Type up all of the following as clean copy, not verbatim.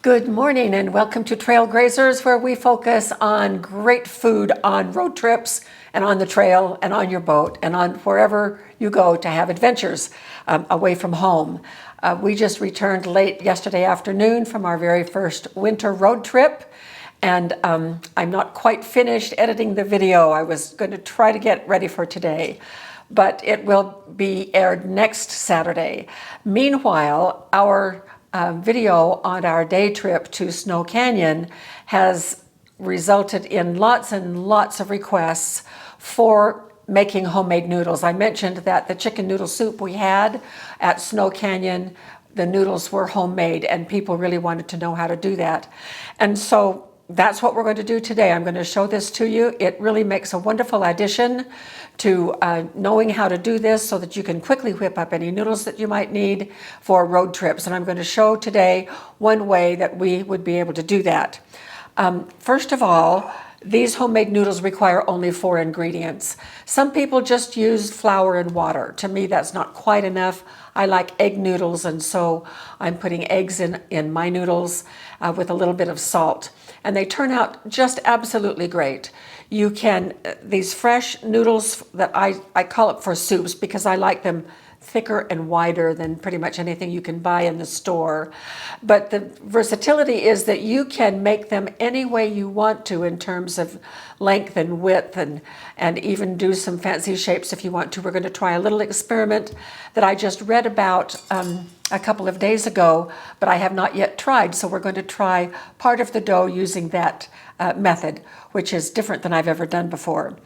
Good morning and welcome to Trail Grazers, where we focus on great food on road trips and on the trail and on your boat and on wherever you go to have adventures away from home. We just returned late yesterday afternoon from our very first winter road trip, and I'm not quite finished editing the video. I was going to try to get ready for today, but it will be aired next Saturday. Meanwhile, our video on our day trip to Snow Canyon has resulted in lots and lots of requests for making homemade noodles. I mentioned that the chicken noodle soup we had at Snow Canyon, the noodles were homemade, and people really wanted to know how to do that. And so that's what we're going to do today. I'm going to show this to you. It really makes a wonderful addition to knowing how to do this so that you can quickly whip up any noodles that you might need for road trips. And I'm going to show today one way that we would be able to do that. First of all, these homemade noodles require only 4 ingredients. Some people just use flour and water. To me, that's not quite enough. I like egg noodles, and so I'm putting eggs in my noodles with a little bit of salt. And they turn out just absolutely great. You can, these fresh noodles that I call it for soups because I like them thicker and wider than pretty much anything you can buy in the store. But the versatility is that you can make them any way you want to in terms of length and width, and even do some fancy shapes if you want to. We're going to try a little experiment that I just read about a couple of days ago, but I have not yet tried. So we're going to try part of the dough using that method, which is different than I've ever done before.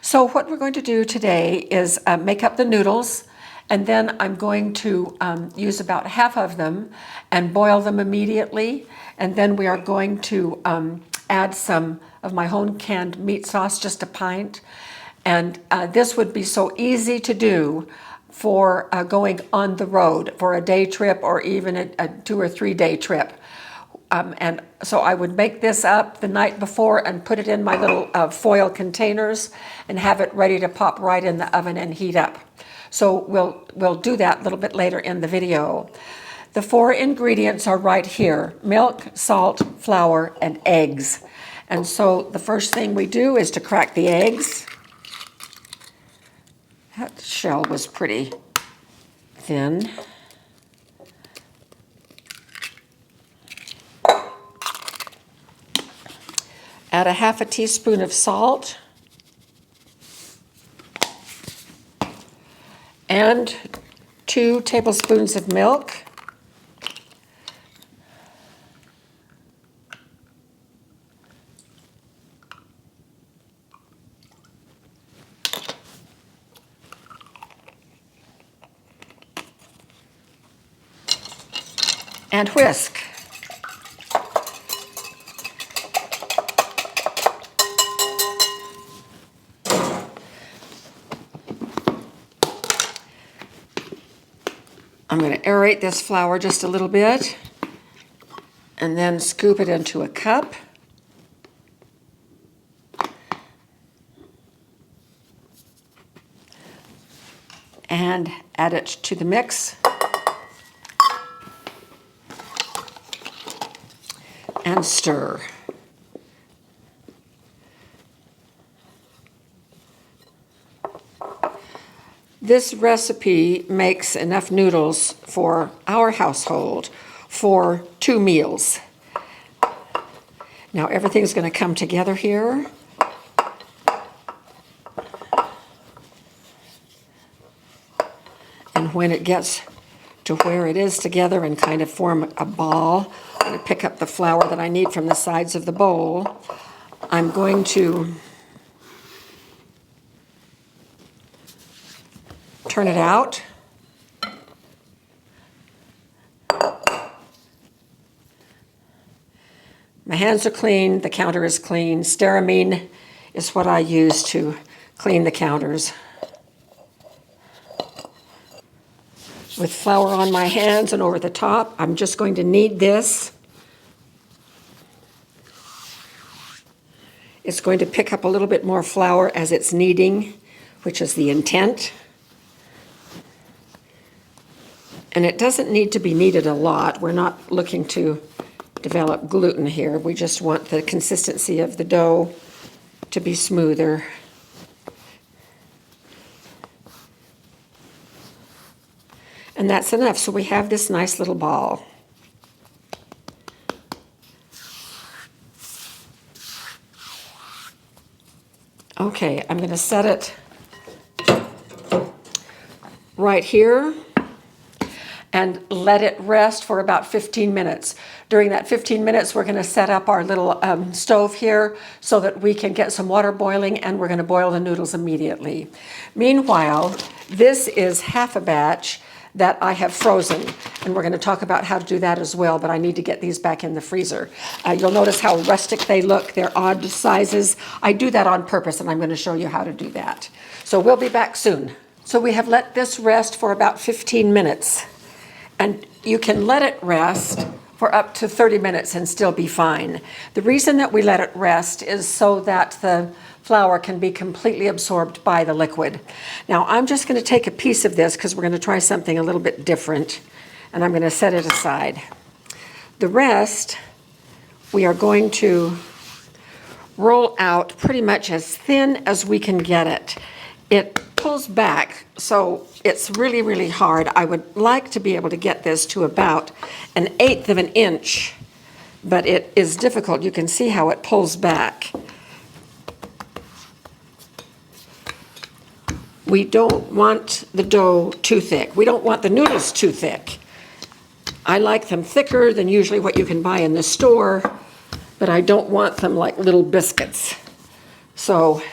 So what we're going to do today is make up the noodles. And then I'm going to use about half of them and boil them immediately. And then we are going to add some of my home canned meat sauce, just a pint. And this would be so easy to do for going on the road for a day trip or even a 2 or 3 day trip. And so I would make this up the night before and put it in my little foil containers and have it ready to pop right in the oven and heat up. So we'll do that a little bit later in the video. The 4 ingredients are right here: milk, salt, flour, and eggs. And so the first thing we do is to crack the eggs. That shell was pretty thin. Add a half a teaspoon of salt. And 2 tablespoons of milk. And whisk. I'm going to aerate this flour just a little bit and then scoop it into a cup. And add it to the mix. And stir. This recipe makes enough noodles for our household for 2 meals. Now everything's going to come together here. And when it gets to where it is together and kind of form a ball, I'm going to pick up the flour that I need from the sides of the bowl. I'm going to turn it out. My hands are clean, the counter is clean. Stearamine is what I use to clean the counters. With flour on my hands and over the top, I'm just going to knead this. It's going to pick up a little bit more flour as it's kneading, which is the intent. And it doesn't need to be kneaded a lot. We're not looking to develop gluten here. We just want the consistency of the dough to be smoother. And that's enough. So we have this nice little ball. Okay, I'm going to set it right here and let it rest for about 15 minutes. During that 15 minutes, we're going to set up our little stove here so that we can get some water boiling, and we're going to boil the noodles immediately. Meanwhile, this is half a batch that I have frozen, and we're going to talk about how to do that as well, but I need to get these back in the freezer. You'll notice how rustic they look. They're odd sizes. I do that on purpose, and I'm going to show you how to do that. So we'll be back soon. So we have let this rest for about 15 minutes, and you can let it rest for up to 30 minutes and still be fine. The reason that we let it rest is so that the flour can be completely absorbed by the liquid. Now I'm just going to take a piece of this because we're going to try something a little bit different, and I'm going to set it aside. The rest we are going to roll out pretty much as thin as we can get it. It pulls back, so it's really, really hard. I would like to be able to get this to about 1/8 of an inch, but it is difficult. You can see how it pulls back. We don't want the dough too thick. We don't want the noodles too thick. I like them thicker than usually what you can buy in the store, but I don't want them like little biscuits. So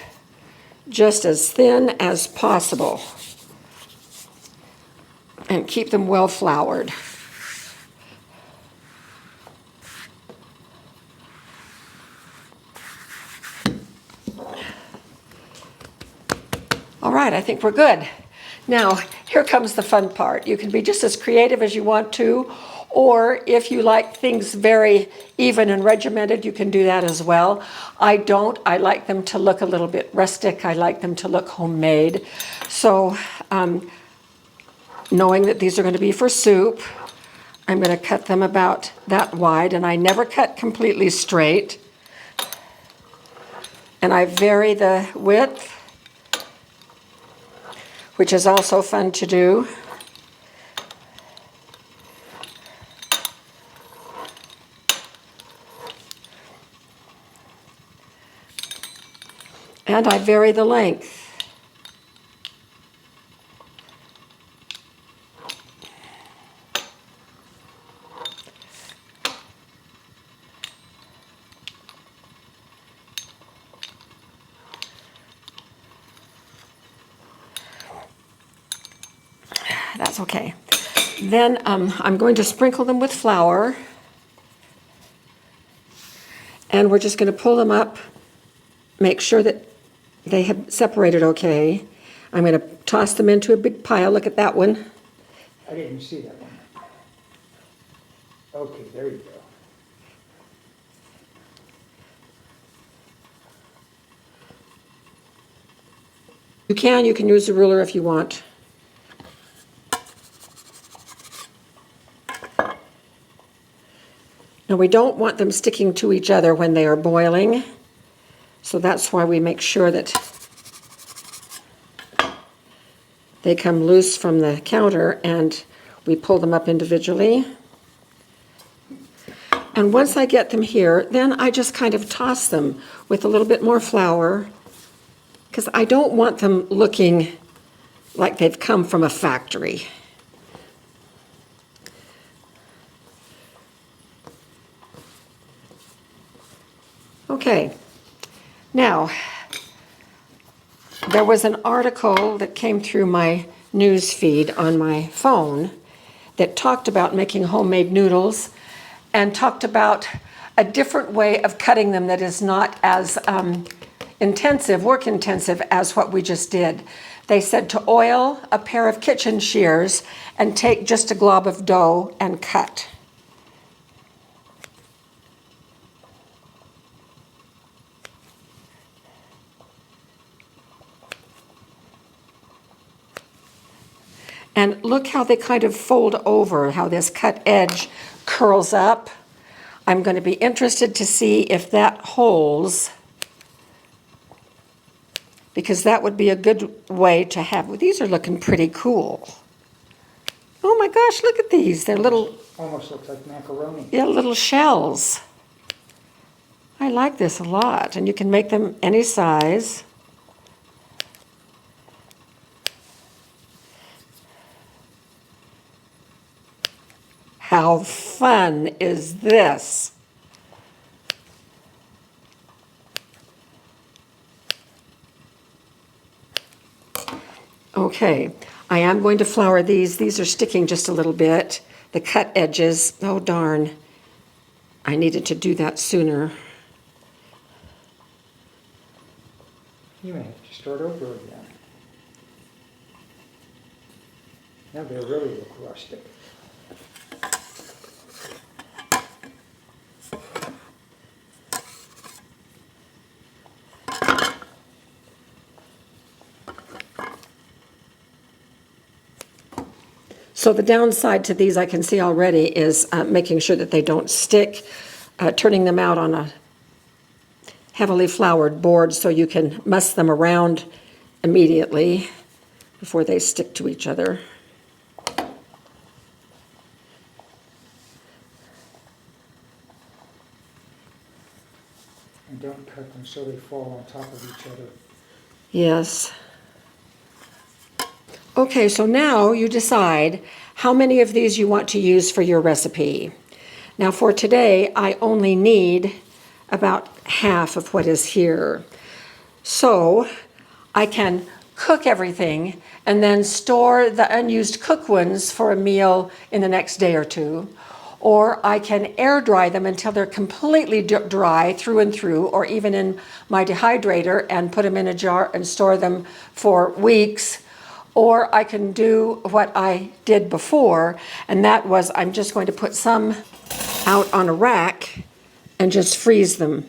just as thin as possible, and keep them well floured. All right, I think we're good. Now, here comes the fun part. You can be just as creative as you want to, or if you like things very even and regimented, you can do that as well. I don't. I like them to look a little bit rustic. I like them to look homemade. So, knowing that these are going to be for soup, I'm going to cut them about that wide, and I never cut completely straight. And I vary the width, which is also fun to do. And I vary the length. That's okay. Then I'm going to sprinkle them with flour, and we're just going to pull them up, make sure that they have separated okay. I'm going to toss them into a big pile. Look at that one. I didn't see that one. Okay, there you go. You can use a ruler if you want. Now we don't want them sticking to each other when they are boiling, so that's why we make sure that they come loose from the counter and we pull them up individually. And once I get them here, then I just kind of toss them with a little bit more flour, because I don't want them looking like they've come from a factory. Okay, now, there was an article that came through my news feed on my phone that talked about making homemade noodles and talked about a different way of cutting them that is not as work intensive as what we just did. They said to oil a pair of kitchen shears and take just a glob of dough and cut. And look how they kind of fold over, how this cut edge curls up. I'm going to be interested to see if that holds, because that would be a good way to have. Well, these are looking pretty cool. Oh my gosh, look at these. They're little, Almost looks like macaroni. yeah, little shells. I like this a lot, and you can make them any size. How fun is this? Okay, I am going to flour these. These are sticking just a little bit. The cut edges, oh darn. I needed to do that sooner. You may have to start over again. Now they really look rustic. So the downside to these I can see already is making sure that they don't stick, turning them out on a heavily floured board so you can muss them around immediately before they stick to each other. And don't cut them so they fall on top of each other. Yes. Okay, so now you decide how many of these you want to use for your recipe. Now for today, I only need about half of what is here. So I can cook everything and then store the unused cook ones for a meal in the next day or two. Or I can air dry them until they're completely dry through and through, or even in my dehydrator and put them in a jar and store them for weeks. Or I can do what I did before, and that was I'm just going to put some out on a rack and just freeze them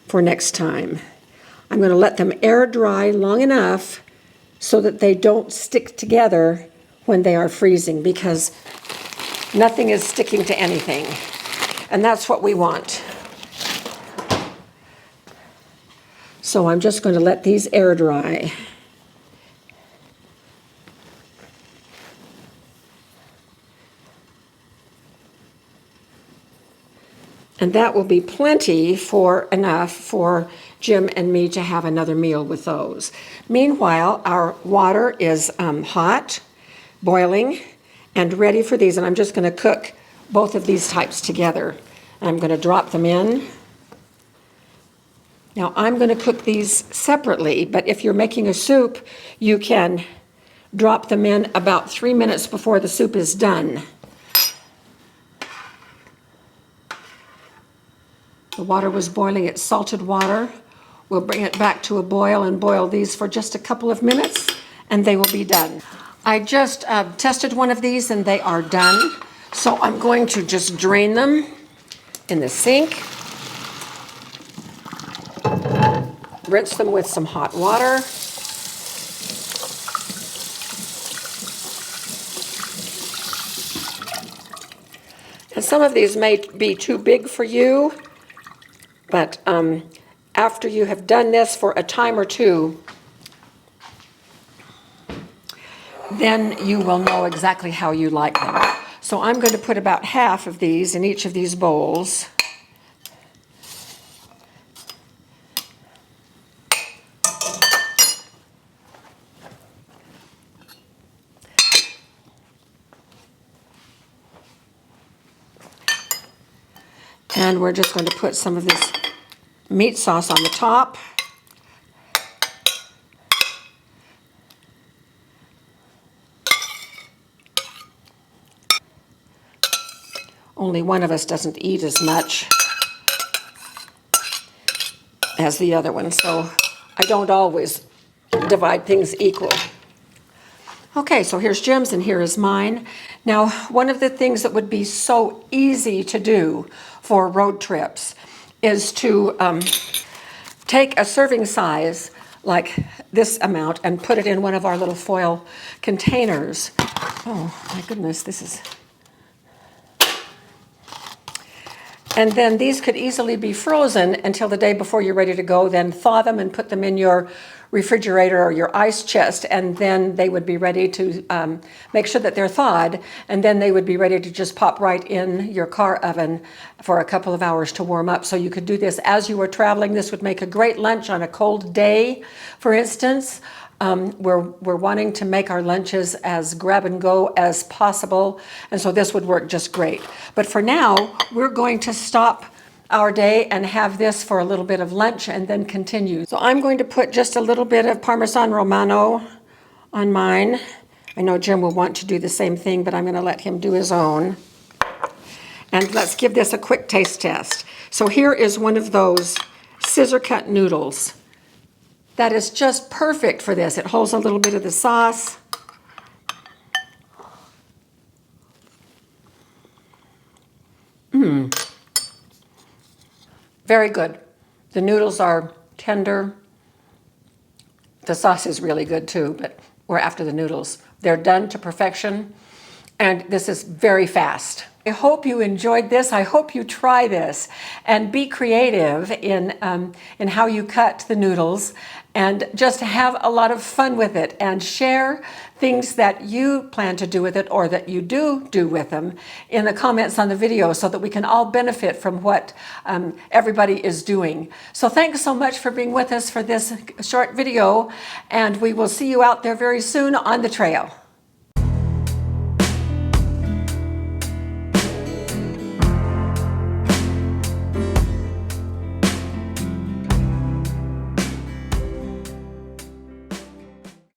for next time. I'm going to let them air dry long enough so that they don't stick together when they are freezing, because nothing is sticking to anything, and that's what we want. So I'm just going to let these air dry. And that will be plenty for enough for Jim and me to have another meal with those. Meanwhile, our water is hot, boiling, and ready for these. And I'm just going to cook both of these types together. I'm going to drop them in. Now I'm going to cook these separately, but if you're making a soup, you can drop them in about 3 minutes before the soup is done. The water was boiling, it's salted water. We'll bring it back to a boil and boil these for just a couple of minutes, and they will be done. I just tested one of these and they are done. So I'm going to just drain them in the sink. Rinse them with some hot water. And some of these may be too big for you, but after you have done this for a time or two, then you will know exactly how you like them. So I'm going to put about half of these in each of these bowls. And we're just going to put some of this meat sauce on the top. Only one of us doesn't eat as much as the other one, so I don't always divide things equal. Okay, so here's Jim's and here is mine. Now, one of the things that would be so easy to do for road trips is to take a serving size like this amount and put it in one of our little foil containers. Oh my goodness, this is... And then these could easily be frozen until the day before you're ready to go. Then thaw them and put them in your refrigerator or your ice chest, and then they would be ready to make sure that they're thawed, and then they would be ready to just pop right in your car oven for a couple of hours to warm up. So you could do this as you were traveling. This would make a great lunch on a cold day, for instance. We're wanting to make our lunches as grab and go as possible, and so this would work just great. But for now, we're going to stop our day and have this for a little bit of lunch and then continue. So I'm going to put just a little bit of Parmesan Romano on mine. I know Jim will want to do the same thing, but I'm going to let him do his own. And let's give this a quick taste test. So here is one of those scissor cut noodles. That is just perfect for this. It holds a little bit of the sauce. Very good. The noodles are tender. The sauce is really good too, but we're after the noodles. They're done to perfection, and this is very fast. I hope you enjoyed this. I hope you try this and be creative in how you cut the noodles, and just have a lot of fun with it, and share things that you plan to do with it or that you do with them in the comments on the video, so that we can all benefit from what everybody is doing. So thanks so much for being with us for this short video, and we will see you out there very soon on the trail.